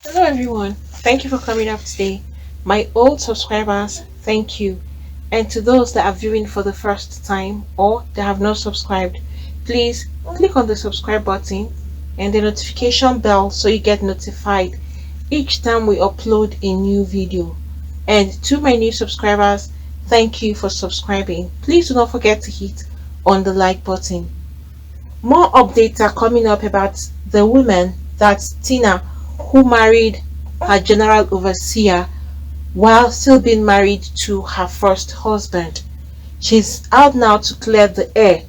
Hello everyone, thank you for coming up today. My old subscribers, thank you. And to those that are viewing for the first time or that have not subscribed, please click on the subscribe button and the notification bell so you get notified each time we upload a new video. And to my new subscribers, thank you for subscribing. Please do not forget to hit on the like button. More updates are coming up about the woman, that's Tina, who married her general overseer while still being married to her first husband. She's out now to clear the air.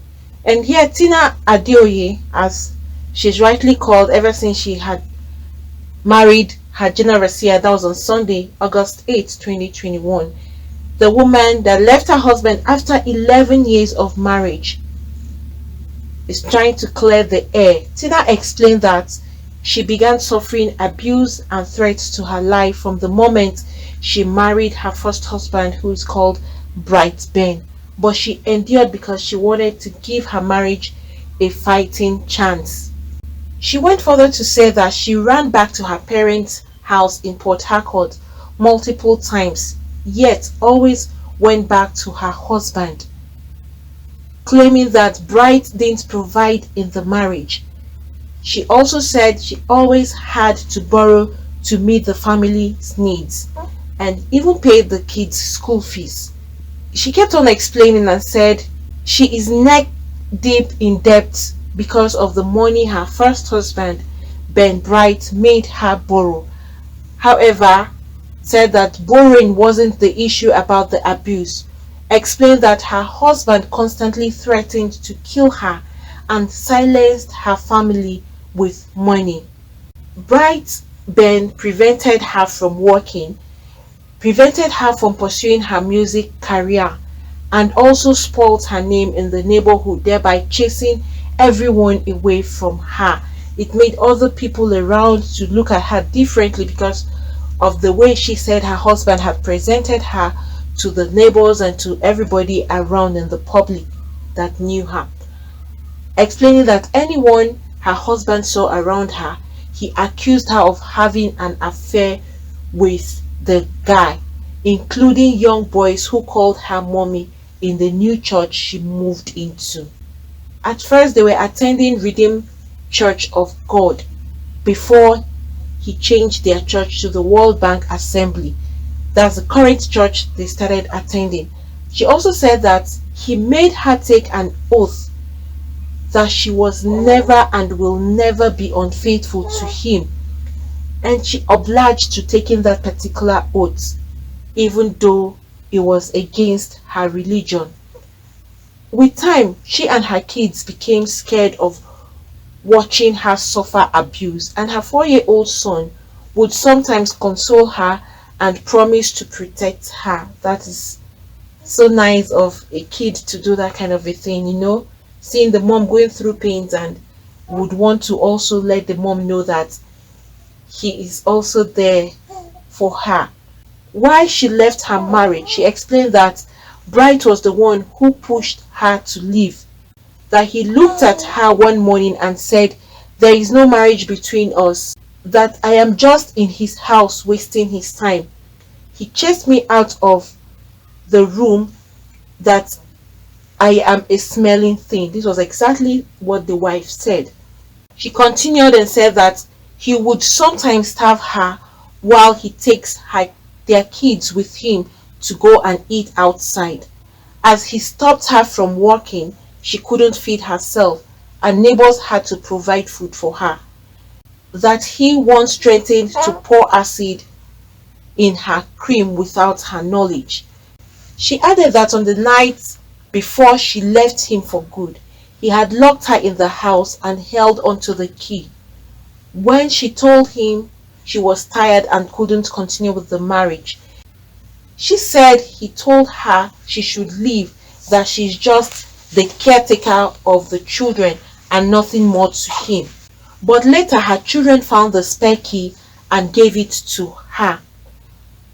And here, Tina Adeoye, as she's rightly called ever since she had married her general overseer, that was on Sunday, August 8th, 2021. The woman that left her husband after 11 years of marriage is trying to clear the air. Tina explained that she began suffering abuse and threats to her life from the moment she married her first husband, who is called Bright Ben. But she endured because she wanted to give her marriage a fighting chance. She went further to say that she ran back to her parents' house in Port Harcourt multiple times, yet always went back to her husband, claiming that Bright didn't provide in the marriage. She also said she always had to borrow to meet the family's needs and even paid the kids' school fees. She kept on explaining and said she is neck deep in debt because of the money her first husband, Ben Bright, made her borrow. However, said that borrowing wasn't the issue about the abuse. Explained that her husband constantly threatened to kill her and silenced her family with money. Bright Ben prevented her from working, prevented her from pursuing her music career, and also spoiled her name in the neighborhood, thereby chasing everyone away from her. It made other people around to look at her differently because of the way she said her husband had presented her to the neighbors and to everybody around in the public that knew her. Explaining that anyone her husband saw around her, he accused her of having an affair with the guy, including young boys who called her mommy in the new church she moved into. At first, they were attending Redeemed Church of God before he changed their church to the World Bank Assembly. That's the current church they started attending. She also said that he made her take an oath that she was never and will never be unfaithful to him, and she obliged to taking that particular oath even though it was against her religion. With time, she and her kids became scared of watching her suffer abuse, and her 4-year-old son would sometimes console her and promise to protect her. That is so nice of a kid to do that kind of a thing, seeing the mom going through pains and would want to also let the mom know that he is also there for her. Why she left her marriage, she explained that Bright was the one who pushed her to leave. That he looked at her one morning and said, "There is no marriage between us, that I am just in his house wasting his time. He chased me out of the room, that I am a smelling thing." This was exactly what the wife said. She continued and said that he would sometimes starve her while he takes their kids with him to go and eat outside. As he stopped her from working, she couldn't feed herself and neighbors had to provide food for her. That he once threatened to pour acid in her cream without her knowledge. She added that on the night before she left him for good, he had locked her in the house and held onto the key. When she told him she was tired and couldn't continue with the marriage, she said he told her she should leave, that she's just the caretaker of the children and nothing more to him. But later her children found the spare key and gave it to her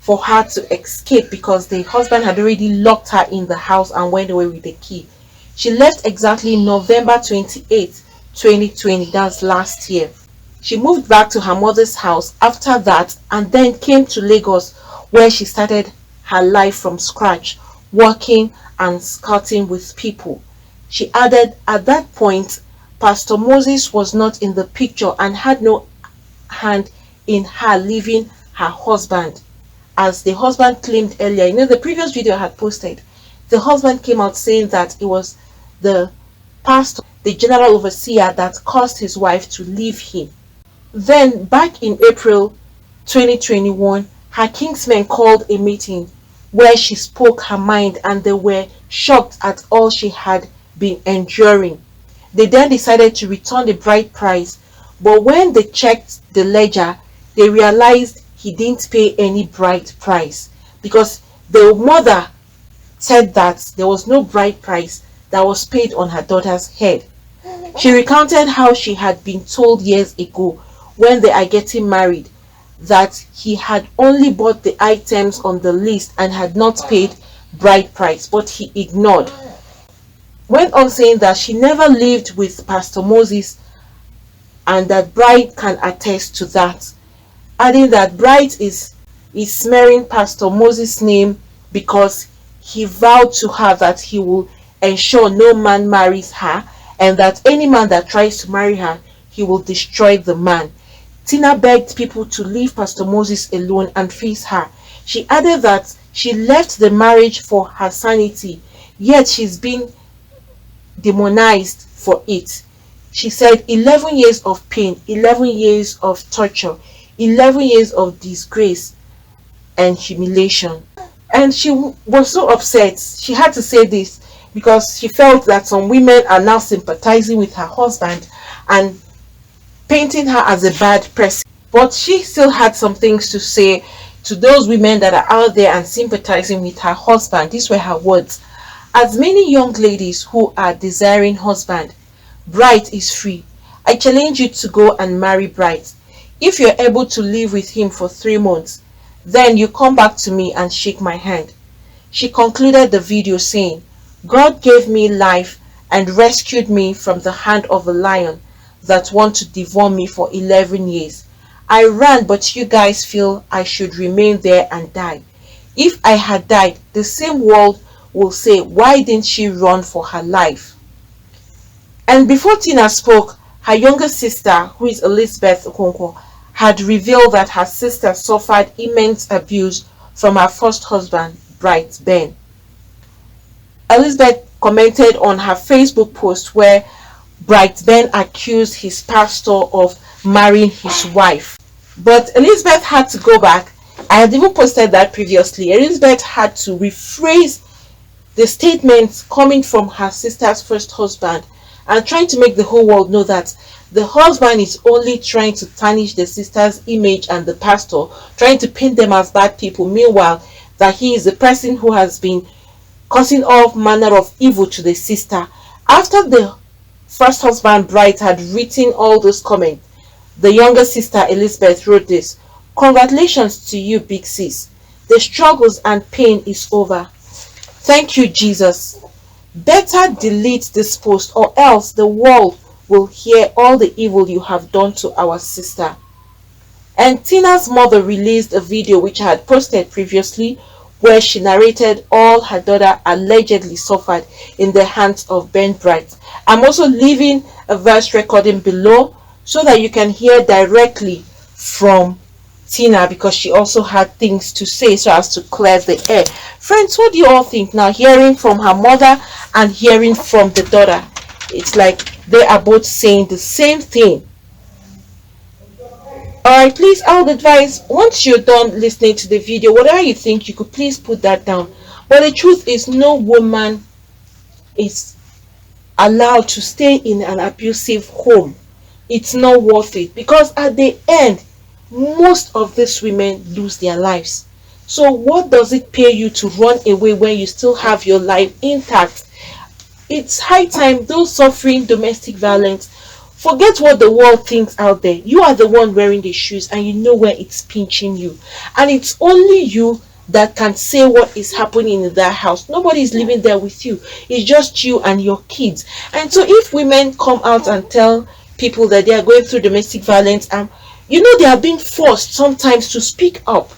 for her to escape because the husband had already locked her in the house and went away with the key. She left exactly November 28th, 2020, that's last year. She moved back to her mother's house after that and then came to Lagos, where she started her life from scratch, working and scouting with people. She added, at that point, Pastor Moses was not in the picture and had no hand in her leaving her husband. As the husband claimed earlier, the previous video I had posted, the husband came out saying that it was the pastor, the general overseer, that caused his wife to leave him. Then, back in April 2021, her kinsmen called a meeting where she spoke her mind and they were shocked at all she had been enduring. They then decided to return the bride price, but when they checked the ledger, they realized he didn't pay any bride price because the mother said that there was no bride price that was paid on her daughter's head. She recounted how she had been told years ago when they are getting married that he had only bought the items on the list and had not paid bride price, but he ignored. Went on saying that she never lived with Pastor Moses and that bride can attest to that, adding that bride is smearing Pastor Moses' name because he vowed to her that he will ensure no man marries her and that any man that tries to marry her, he will destroy the man. Tina begged people to leave Pastor Moses alone and face her. She added that she left the marriage for her sanity, yet she's been demonized for it. She said 11 years of pain, 11 years of torture, 11 years of disgrace and humiliation. And she was so upset. She had to say this because she felt that some women are now sympathizing with her husband and painting her as a bad person. But she still had some things to say to those women that are out there and sympathizing with her husband. These were her words. As many young ladies who are desiring husband, Bright is free. I challenge you to go and marry Bright. If you're able to live with him for 3 months, then you come back to me and shake my hand. She concluded the video saying, God gave me life and rescued me from the hand of a lion that want to devour me for 11 years. I ran, but you guys feel I should remain there and die. If I had died, the same world will say, why didn't she run for her life? And before Tina spoke, her younger sister, who is Elizabeth Okonkwo, had revealed that her sister suffered immense abuse from her first husband, Bright Ben. Elizabeth commented on her Facebook post where Bright Ben accused his pastor of marrying his wife. But Elizabeth had to go back. I had even posted that previously. Elizabeth had to rephrase the statements coming from her sister's first husband and trying to make the whole world know that the husband is only trying to tarnish the sister's image and the pastor, trying to paint them as bad people. Meanwhile, that he is the person who has been causing all manner of evil to the sister. After the first husband, Bright, had written all those comments, the younger sister, Elizabeth, wrote this: congratulations to you, big sis. The struggles and pain is over. Thank you, Jesus. Better delete this post or else the world will hear all the evil you have done to our sister. And Tina's mother released a video which I had posted previously where she narrated all her daughter allegedly suffered in the hands of Ben Bright. I'm also leaving a voice recording below so that you can hear directly from Tina, because she also had things to say so as to clear the air. Friends, what do you all think now, hearing from her mother and hearing from the daughter? It's like they are both saying the same thing. Alright, please, I would advise, once you're done listening to the video, whatever you think, you could please put that down. But the truth is, no woman is allowed to stay in an abusive home. It's not worth it, because at the end, most of these women lose their lives. So what does it pay you to run away when you still have your life intact? It's high time those suffering domestic violence, forget what the world thinks out there. You are the one wearing the shoes and you know where it's pinching you. And it's only you that can say what is happening in that house. Nobody is living there with you. It's just you and your kids. And so if women come out and tell people that they are going through domestic violence, they are being forced sometimes to speak up.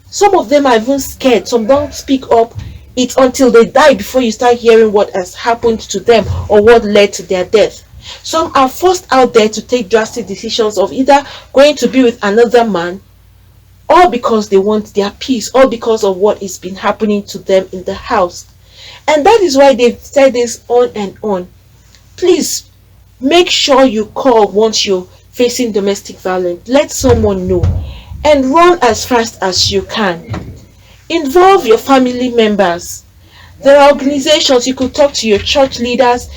Some of them are even scared. Some don't speak up. It's until they die before you start hearing what has happened to them or what led to their death. Some are forced out there to take drastic decisions of either going to be with another man, all because they want their peace, all because of what is been happening to them in the house. And that is why they've said this on and on. Please make sure you call once you're facing domestic violence. Let someone know and run as fast as you can. Involve your family members. There are organizations. You could talk to your church leaders,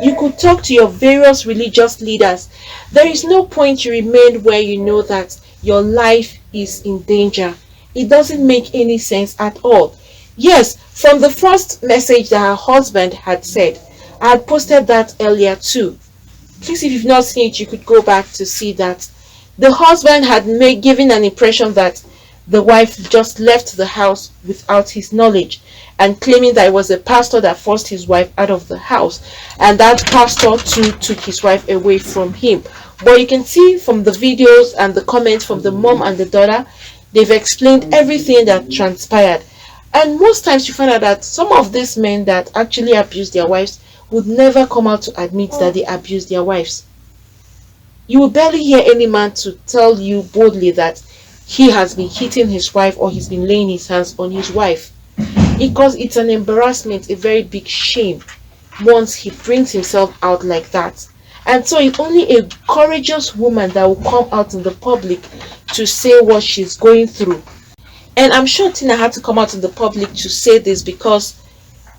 you could talk to your various religious leaders. There is no point you remain where you know that your life is in danger. It doesn't make any sense at all. Yes, from the first message that her husband had said, I had posted that earlier too. Please, if you've not seen it, you could go back to see that. The husband had given an impression that the wife just left the house without his knowledge, and claiming that it was a pastor that forced his wife out of the house, and that pastor too took his wife away from him. But you can see from the videos and the comments from the mom and the daughter, they've explained everything that transpired. And most times you find out that some of these men that actually abuse their wives would never come out to admit that they abuse their wives. You will barely hear any man to tell you boldly that he has been hitting his wife or he's been laying his hands on his wife, because it's an embarrassment, a very big shame once he brings himself out like that. And so it's only a courageous woman that will come out in the public to say what she's going through. And I'm sure Tina had to come out in the public to say this because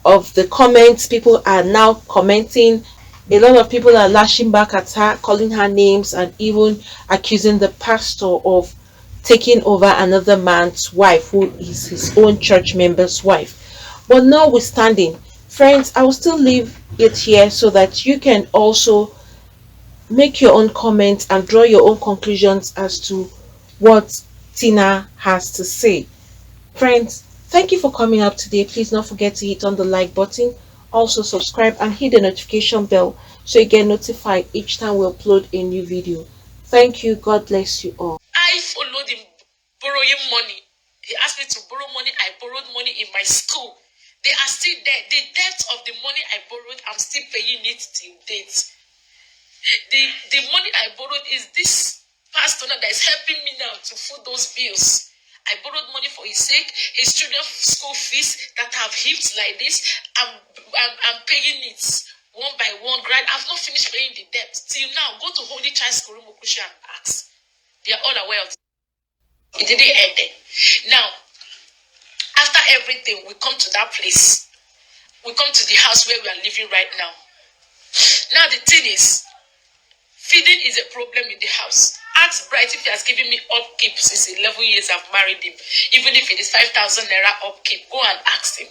of the comments. People are now commenting. A lot of people are lashing back at her, calling her names, and even accusing the pastor of taking over another man's wife, who is his own church member's wife. But notwithstanding, friends, I will still leave it here so that you can also make your own comments and draw your own conclusions as to what Tina has to say. Friends, thank you for coming up today. Please don't forget to hit on the like button. Also subscribe and hit the notification bell so you get notified each time we upload a new video. Thank you. God bless you all. I followed him borrowing money. He asked me to borrow money. I borrowed money in my school. They are still there. The debt of the money I borrowed, I'm still paying it till date. The money I borrowed is this pastor that is helping me now to foot those bills. I borrowed money for his sake, his children's school fees that have heaped like this. I'm paying it one by one. I've not finished paying the debt till now. Go to Holy Child School Mokusha and ask. They are all aware of it. It didn't end there. Now, after everything, we come to that place. We come to the house where we are living right now. Now the thing is, feeding is a problem in the house. Ask Bright if he has given me upkeep since 11 years I've married him. Even if it is 5,000 naira upkeep, go and ask him.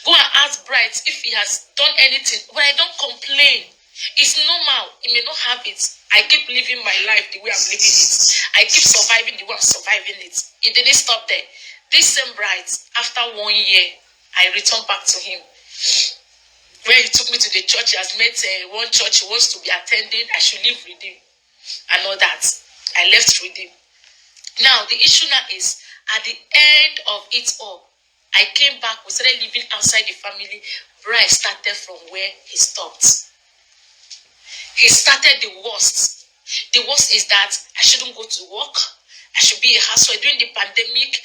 Go and ask Bright if he has done anything. But I don't complain. It's normal. He may not have it. I keep living my life the way I'm living it. I keep surviving the way I'm surviving it. It didn't stop there. This same Bright, after 1 year, I returned back to him. Where he took me to the church, he has met one church he wants to be attending. I should live with him and all that. I left with him. Now, the issue now is, at the end of it all, I came back. We started living outside the family. Brian started from where he stopped. He started the worst. The worst is that I shouldn't go to work. I should be a housewife. During the pandemic,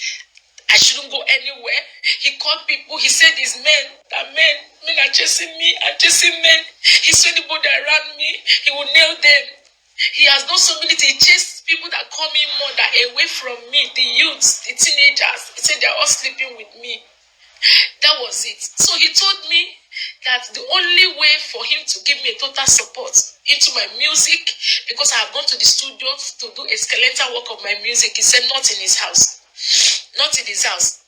I shouldn't go anywhere. He called people. He said these men are chasing me and chasing men. He said anybody around me, he will nail them. He has done so many things. He chased people that call me mother away from me, the youths, the teenagers. He said they're all sleeping with me. That was it. So he told me that the only way for him to give me a total support into my music, because I have gone to the studio to do a skeletal work of my music, he said not in his house. Not in his house.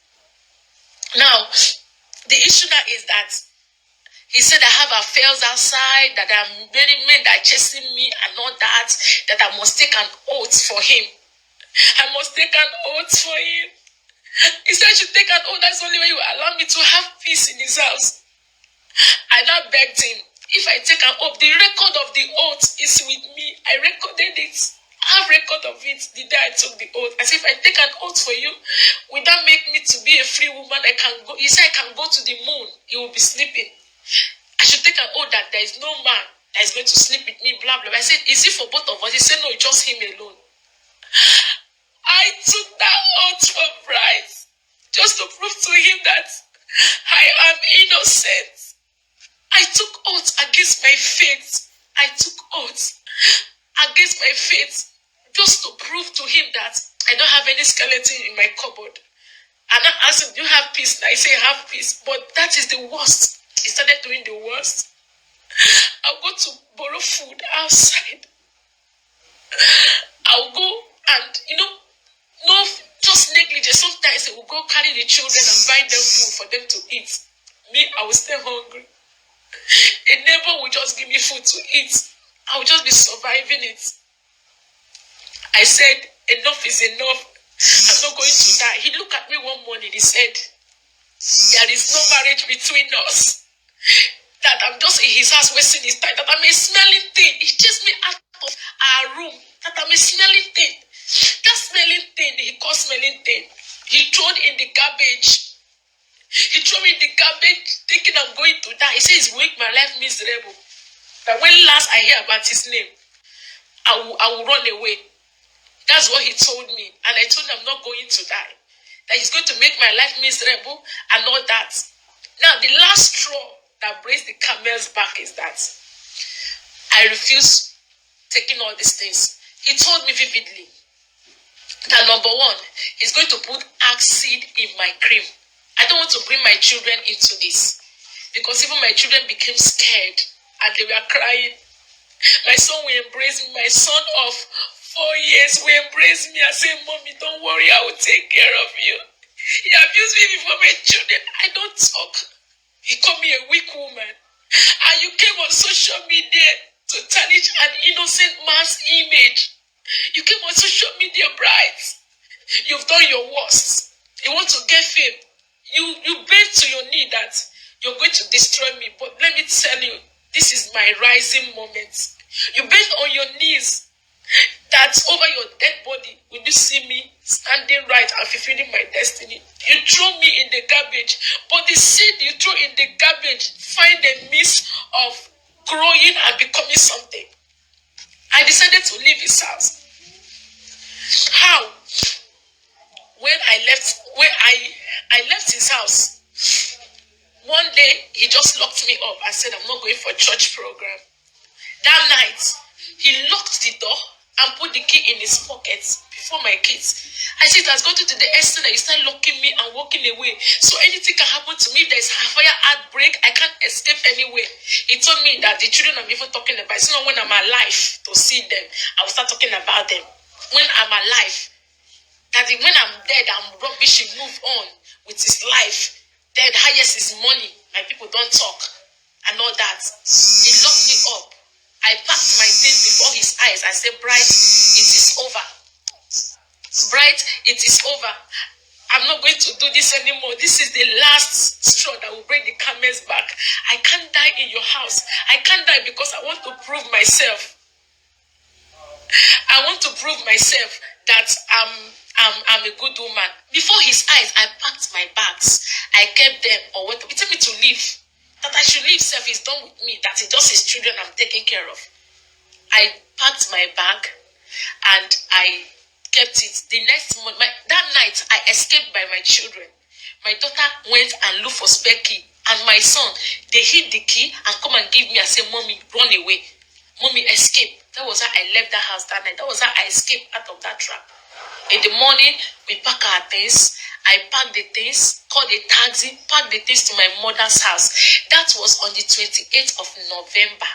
Now, the issue now is that he said I have affairs outside, that there are many men that are chasing me and all that I must take an oath for him. I must take an oath for him. He said I should take an oath. That's the only way he will allow me to have peace in his house. I now begged him. If I take an oath, the record of the oath is with me. I recorded it. I have record of it the day I took the oath. As if I take an oath for you, will that make me to be a free woman? I can go. He said I can go to the moon. He will be sleeping. I should take an oath that there is no man that is going to sleep with me, blah, blah. I said, is it for both of us? He said, no, just him alone. I took that oath for Bryce just to prove to him that I am innocent. I took oath against my faith. I took oath against my faith just to prove to him that I don't have any skeleton in my cupboard. And I asked him, do you have peace? And I say, I have peace. But that is the worst. He started doing the worst. I'll go to borrow food outside. I'll go and, no, just negligence. Sometimes I will go carry the children and buy them food for them to eat. Me, I will stay hungry. A neighbor will just give me food to eat. I will just be surviving it. I said, enough is enough. I'm not going to die. He looked at me one morning. He said, there is no marriage between us. That I'm just in his house wasting his time. That I'm a smelling thing. He chased me out of our room. That I'm a smelling thing. That smelling thing, he called smelling thing. He threw it in the garbage. He threw me in the garbage thinking I'm going to die. He says he's make my life miserable. But when last I hear about his name, I will run away. That's what he told me. And I told him I'm not going to die. That he's going to make my life miserable and all that. Now, the last straw that breaks the camel's back is that I refuse taking all these things. He told me vividly that number one, he's going to put axe seed in my cream. I don't want to bring my children into this. Because even my children became scared and they were crying. My son will embrace me. My son of 4 years will embrace me and say, Mommy, don't worry, I will take care of you. He abused me before my children. I don't talk. He called me a weak woman. And you came on social media to tarnish an innocent man's image. You came on social media, brides. You've done your worst. You want to get fame. You bend to your knee that you're going to destroy me. But let me tell you, this is my rising moment. You bend on your knees that over your dead body, will you see me standing right and fulfilling my destiny? You throw me in the garbage, but the seed you throw in the garbage find a means of growing and becoming something. I decided to leave his house. How? When I left his house, one day he just locked me up and said, I'm not going for a church program. That night, he locked the door and put the key in his pocket before my kids. I said, it has gone to the extent that he started locking me and walking away. So anything can happen to me. If there's a fire outbreak, I can't escape anywhere. He told me that the children I'm even talking about, it's not when I'm alive to see them, I will start talking about them. When I'm alive, that when I'm dead, I'm rubbish, he move on with his life. Then highest is money. My people don't talk and all that. He locked me up. I packed my things before his eyes. I said, Bright, it is over. Bright, it is over. I'm not going to do this anymore. This is the last straw that will break the camel's back. I can't die in your house. I can't die because I want to prove myself. I want to prove myself that I'm a good woman. Before his eyes, I packed my bags. I kept them or what. He told me to leave. That I should leave self is done with me. That it's just his children I'm taking care of. I packed my bag and I kept it. The next month, that night, I escaped by my children. My daughter went and looked for spare key. And my son, they hid the key and come and give me and say, Mommy, run away. Mommy, escape. That was how I left the house that night. That was how I escaped out of that trap. In the morning, we pack our things. I packed the things, called a taxi, packed the things to my mother's house. That was on the 28th of November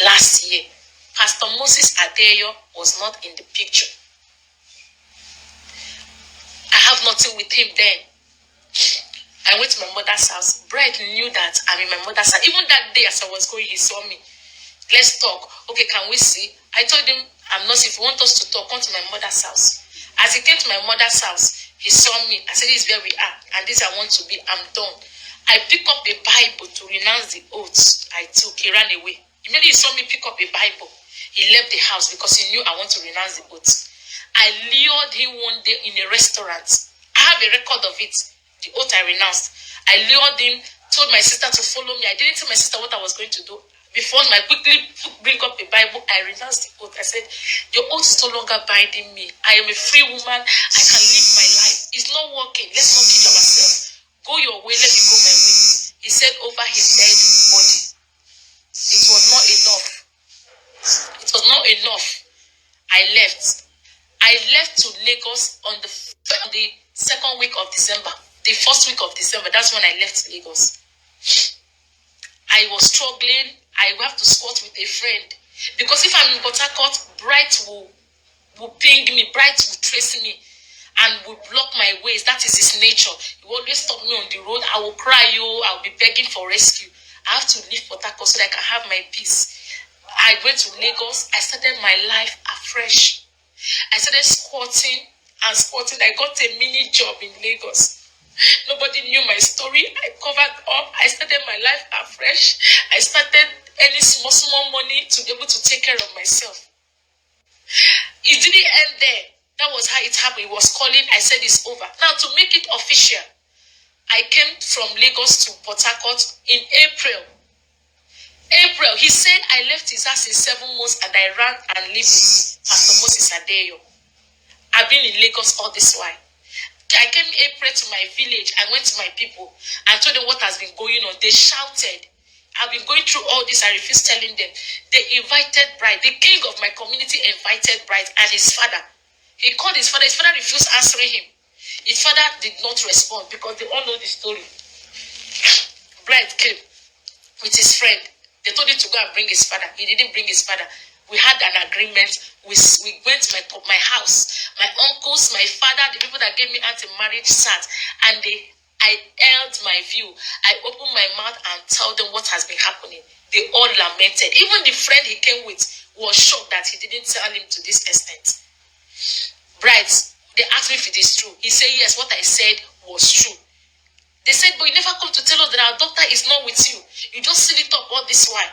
last year. Pastor Moses Adeyo was not in the picture. I have nothing with him then. I went to my mother's house. Bright knew that I'm in my mother's house. Even that day as I was going, he saw me. Let's talk. Okay, can we see? I told him, I'm not, if you want us to talk, come to my mother's house. As he came to my mother's house, he saw me. I said, this is where we are. And this I want to be. I'm done. I picked up a Bible to renounce the oaths I took. He ran away. Immediately he saw me pick up a Bible, he left the house because he knew I want to renounce the oaths. I lured him one day in a restaurant. I have a record of it, the oath I renounced. I lured him, told my sister to follow me. I didn't tell my sister what I was going to do. Before I quickly bring up the Bible, I renounced the oath. I said, the oath is no longer binding me. I am a free woman. I can live my life. It's not working. Let's not kill ourselves. Go your way, let me go my way. He said over his dead body. It was not enough. It was not enough. I left. I left to Lagos on the second week of December. The first week of December, that's when I left Lagos. I was struggling. I have to squat with a friend. Because if I'm in Port Harcourt, Bright will ping me. Bright will trace me and will block my ways. That is his nature. He will always stop me on the road. I will cry, I'll be begging for rescue. I have to leave Port Harcourt so that I can have my peace. I went to Lagos. I started my life afresh. I started squatting and squatting. I got a mini job in Lagos. Nobody knew my story. I covered up. I started my life afresh. I started earning small money to be able to take care of myself. It didn't end there. That was how it happened. It was calling. I said it's over. Now, to make it official, I came from Lagos to Port Harcourt in April. He said I left his house in 7 months and I ran and lived with Pastor Moses Adeyo. I've been in Lagos all this while. I came in April to my village. I went to my people and told them what has been going on. They shouted. I've been going through all this. I refused telling them. They invited Bright. The king of my community invited Bright and his father. He called his father. His father refused answering him. His father did not respond because they all know the story. Bright came with his friend. They told him to go and bring his father. He didn't bring his father. We had an agreement. We went to my house. My uncles, my father, the people that gave me anti-marriage sat, and I held my view. I opened my mouth and told them what has been happening. They all lamented. Even the friend he came with was shocked that he didn't tell him to this extent. Bright, they asked me if it is true. He said yes, what I said was true. They said, but you never come to tell us that our doctor is not with you. You just seal it up all this while.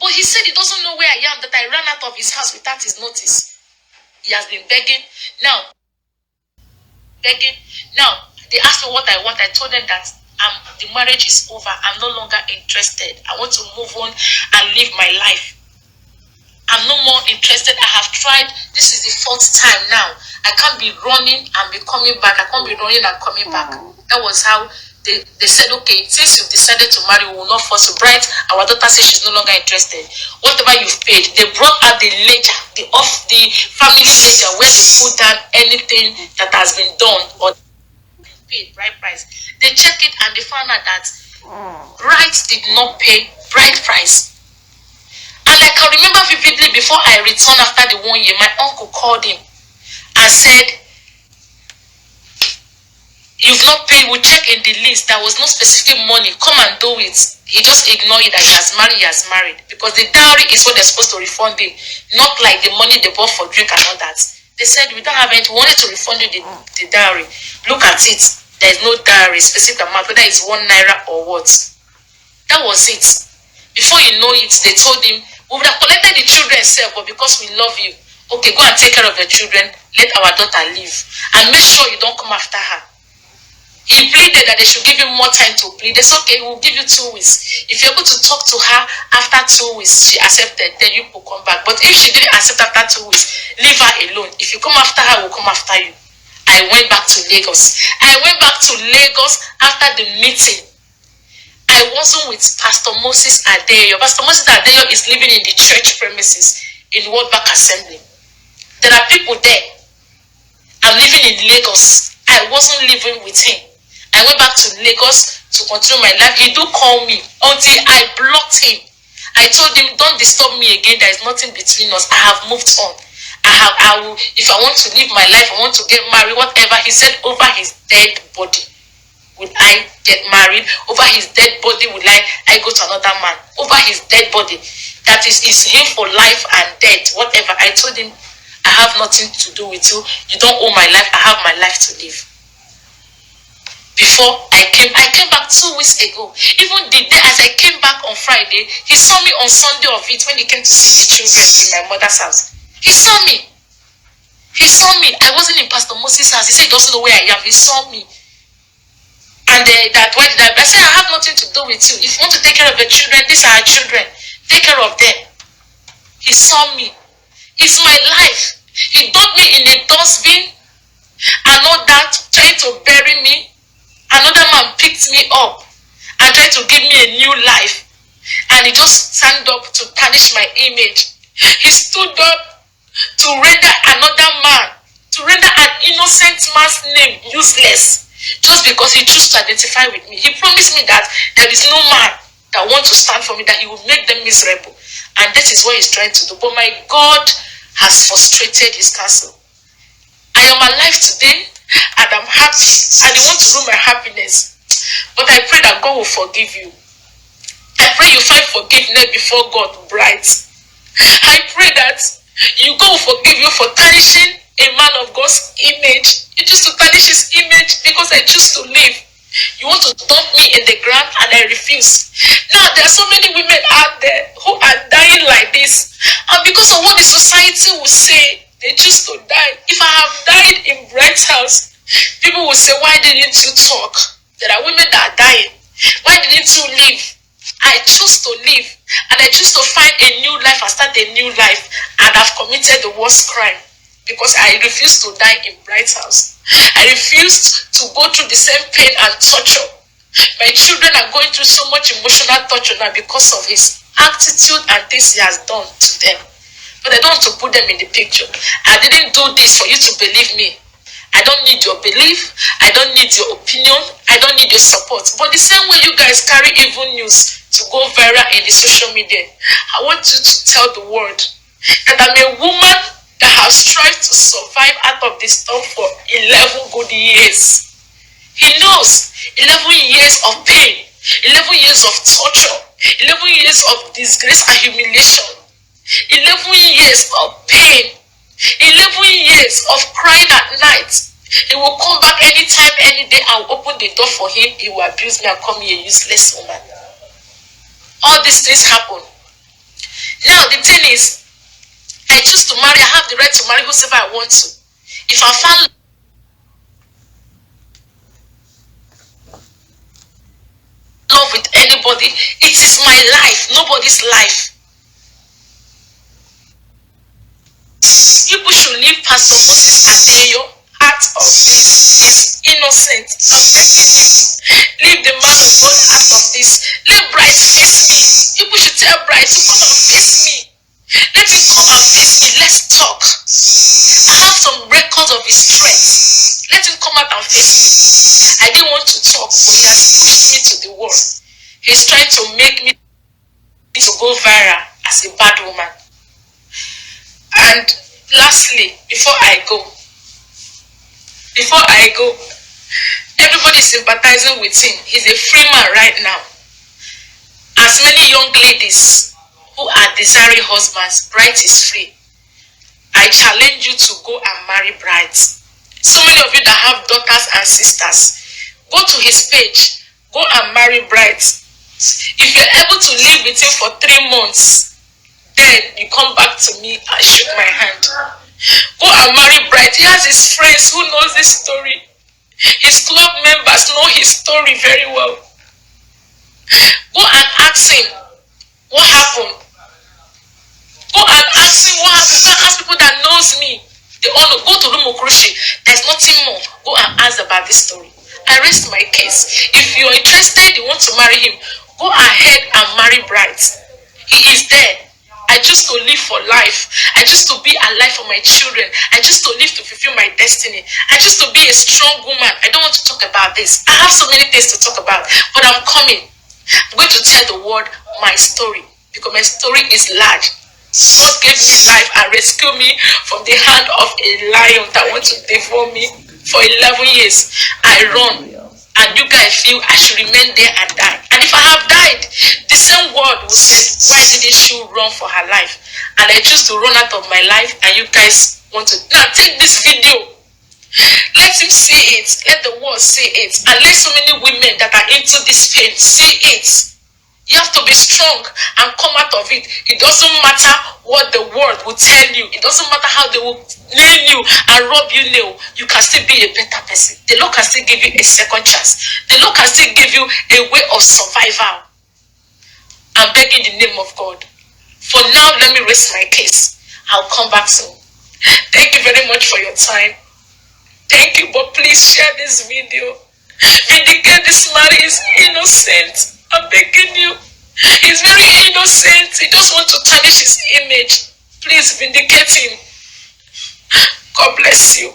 But he said he doesn't know where I am, that I ran out of his house without his notice. He has been begging. Now, they asked me what I want. I told them that the marriage is over. I'm no longer interested. I want to move on and live my life. I'm no more interested. I have tried. This is the 4th time now. I can't be running and be coming back. I can't be running and coming back. That was how they said, okay, since you've decided to marry, we will not force you. Bright, our daughter says she's no longer interested. Whatever you've paid, they brought out the ledger, the family ledger, where they put down anything that has been done or paid, bride price. They checked it and they found out that Bright did not pay bride price. And I can remember vividly, before I returned after the 1 year, my uncle called him and said, you've not paid, we'll check in the list. There was no specific money. Come and do it. He just ignored it that he has married. Because the dowry is what they're supposed to refund him. Not like the money they bought for drink and all that. They said, we don't have anything. We wanted to refund you the dowry. Look at it. There's no dowry, specific amount, whether it's 1 naira or what. That was it. Before you know it, they told him, we would have collected the children self, but because we love you, okay, go and take care of the children. Let our daughter live. And make sure you don't come after her. He pleaded that they should give him more time to plead. They said, okay, we'll give you 2 weeks. If you're able to talk to her after 2 weeks, she accepted, then you will come back. But if she didn't accept after 2 weeks, leave her alone. If you come after her, we'll come after you. I went back to Lagos. After the meeting. I wasn't with Pastor Moses Adeyo. Pastor Moses Adeyo is living in the church premises in World Bank Assembly. There are people there. I'm living in Lagos. I wasn't living with him. I went back to Lagos to continue my life. He do call me until I blocked him. I told him, don't disturb me again. There is nothing between us. I have moved on. I will, if I want to live my life, I want to get married, whatever. He said, over his dead body would I get married? Over his dead body would I go to another man? Over his dead body. That is him for life and death, whatever. I told him, I have nothing to do with you. You don't own my life. I have my life to live. before I came back 2 weeks ago. Even the day as I came back on Friday, he saw me on Sunday of it when he came to see the children in my mother's house. He saw me. He saw me. I wasn't in Pastor Moses' house. He said he doesn't know where I am. He saw me. And that why did I said, I have nothing to do with you. If you want to take care of your children, these are our children. Take care of them. He saw me. It's my life. He dumped me in a dustbin and all that, trying to bury me. Another man picked me up and tried to give me a new life. And he just stand up to tarnish my image. He stood up to render another man, to render an innocent man's name useless, just because he chose to identify with me. He promised me that there is no man that wants to stand for me, that he will make them miserable. And that is what he's trying to do. But my God has frustrated his counsel. I am alive today and I'm happy, and he wants to ruin my happiness. But I pray that God will forgive you. I pray you find forgiveness before God bright. I pray that God will forgive you for tarnishing a man of God's image. You choose to tarnish his image because I choose to live. You want to dump me in the ground and I refuse. Now there are so many women out there who are dying like this, and because of what the society will say, they choose to die. If I have died in Bright's house, people will say, why didn't you talk? There are women that are dying. Why didn't you live? I choose to live, and I choose to find a new life and start a new life, and I've committed the worst crime because I refuse to die in Bright's house. I refused to go through the same pain and torture. My children are going through so much emotional torture now because of his attitude and things he has done to them. But I don't want to put them in the picture. I didn't do this for you to believe me. I don't need your belief. I don't need your opinion. I don't need your support. But the same way you guys carry evil news to go viral in the social media, I want you to tell the world that I'm a woman that has tried to survive out of this storm for 11 good years. He knows 11 years of pain, 11 years of torture, 11 years of disgrace and humiliation, 11 years of pain, 11 years of crying at night. He will come back anytime, any day. I will open the door for him. He will abuse me and call me a useless woman. All these things happen. Now the thing is, I choose to marry. I have the right to marry whoever I want to. If I found love with anybody, it is my life, nobody's life. People should leave Pastor Moses Adeyo out of this innocent. Leave the man of God out of this. Let Bright face me. People should tell Bright to come and face me. Let him come and face me. Let's talk. I have some records of his strength. Let him come out and face me. I didn't want to talk, but he has pushed me to the wall. He's trying to make me to go viral as a bad woman. And lastly, before I go, everybody is sympathizing with him. He's a free man right now. As many young ladies who are desiring husbands, Bright is free. I challenge you to go and marry Bright. So many of you that have daughters and sisters, go to his page, go and marry Bright. If you're able to live with him for 3 months, then you come back to me and shake my hand. Go and marry Bright. He has his friends who knows this story. His club members know his story very well. Go and ask him what happened. Go and ask him what happened. Go and ask people that knows me. They all know. Go to Lumokrushi. There's nothing more. Go and ask about this story. I rest my case. If you're interested, you want to marry him, go ahead and marry Bright. He is there. I choose to live for life. I choose to be alive for my children. I choose to live to fulfill my destiny. I choose to be a strong woman. I don't want to talk about this. I have so many things to talk about, but I'm coming. I'm going to tell the world my story because my story is large. God gave me life and rescued me from the hand of a lion that wants to devour me for 11 years. I run. And you guys feel I should remain there and die. And if I have died, the same word will say, why didn't she run for her life? And I choose to run out of my life, and you guys want to now take this video. Let Let him see it. Let the world see it. And let so many women that are into this pain see it. You have to be strong and come out of it. It doesn't matter what the world will tell you. It doesn't matter how they will nail you and rub you nail. You can still be a better person. The Lord can still give you a second chance. The Lord can still give you a way of survival. I'm begging the name of God. For now, let me raise my case. I'll come back soon. Thank you very much for your time. Thank you, but please share this video. Vindicate this man. He's innocent. I'm begging you. He's very innocent. He just wants to tarnish his image. Please vindicate him. God bless you.